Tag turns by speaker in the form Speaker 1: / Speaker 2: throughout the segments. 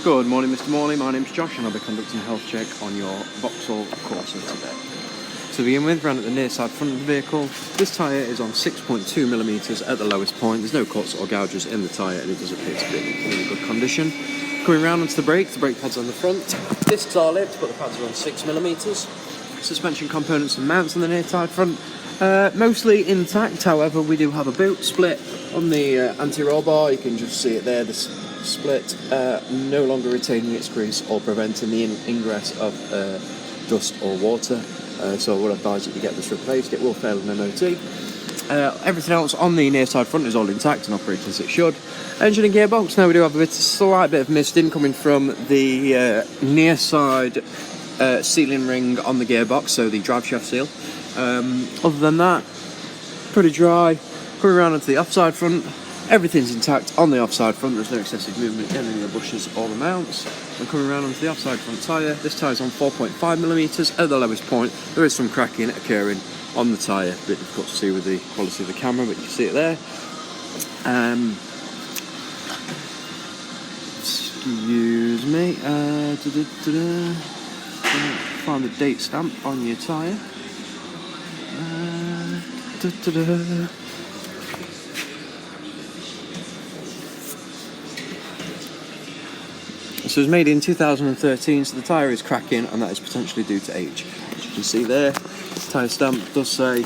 Speaker 1: Good morning, Mr. Morley. My name's Josh and I'll be conducting a health check on your Vauxhall Corsa today. To begin with, round at the near side front of the vehicle, this tyre is on 6.2mm at the lowest point. There's no cuts or gouges in the tyre and it does appear to be in really good condition. Coming round onto the brake pads on the front. Discs are lipped, but the pads are on 6mm. Suspension components and mounts on the near side front. Mostly intact, however, we do have a boot split on the anti-roll bar. You can just see it there, the split, no longer retaining its grease or preventing the ingress of dust or water. So I would advise that you get this replaced. It will fail in an OT. Everything else on the near side front is all intact and operating as it should. Engine and gearbox, now we do have a slight bit of mist in coming from the near side sealing ring on the gearbox, so the drive shaft seal. Other than that, pretty dry. Coming around onto the offside front, everything's intact on the offside front. There's no excessive movement in any of the bushes or the mounts. And coming around onto the offside front tyre, this tyre is on 4.5mm at the lowest point. There is some cracking occurring on the tyre, a bit difficult to see with the quality of the camera, but you can see it there. Excuse me. Find the date stamp on your tyre. So it was made in 2013, so the tyre is cracking and that is potentially due to age. As you can see there, the tyre stamp does say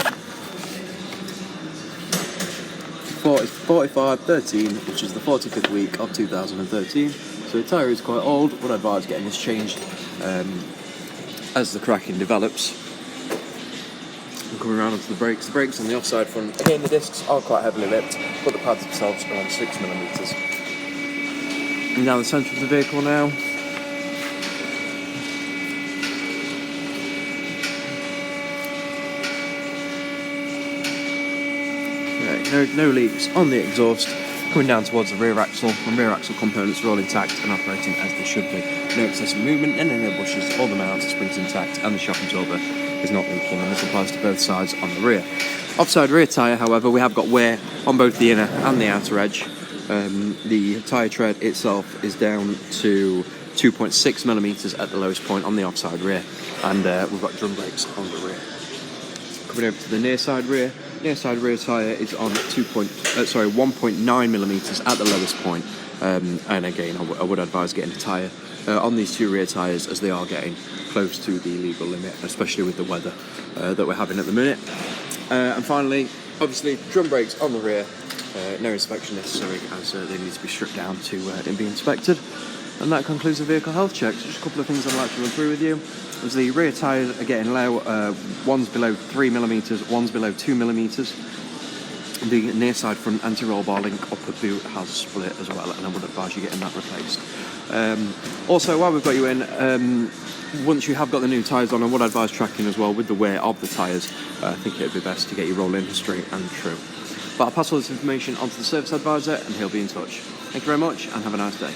Speaker 1: 4513, which is the 45th week of 2013. So the tyre is quite old. Would advise getting this changed as the cracking develops. And coming around onto the brakes on the offside front. Again, the discs are quite heavily lipped, but the pads themselves are on 6mm. And now the centre of the vehicle now. Okay, no leaks on the exhaust. Coming down towards the rear axle, and rear axle components are all intact and operating as they should be. No excessive movement in any of the bushes, all the mounts, springs intact, and the shock absorber is not leaking, and this applies to both sides on the rear. Offside rear tyre, however, we have got wear on both the inner and the outer edge. The tyre tread itself is down to 2.6mm at the lowest point on the offside rear, and we've got drum brakes on the rear. Coming over to the near side rear tyre is on 1.9mm at the lowest point, and again I would advise getting a tyre on these two rear tyres as they are getting close to the legal limit, especially with the weather that we're having at the minute. And finally, obviously, drum brakes on the rear. No inspection necessary as they need to be stripped down to be inspected. And that concludes the vehicle health check. So just a couple of things I'd like to run through with you. As the rear tyres are getting low, one's below 3mm, one's below 2mm. The near side front anti-roll bar link upper boot has split as well, and I would advise you getting that replaced. Also, while we've got you in, once you have got the new tyres on, I would advise tracking as well with the wear of the tyres. I think it would be best to get your roll-in history and true. But I'll pass all this information onto the service advisor and he'll be in touch. Thank you very much and have a nice day.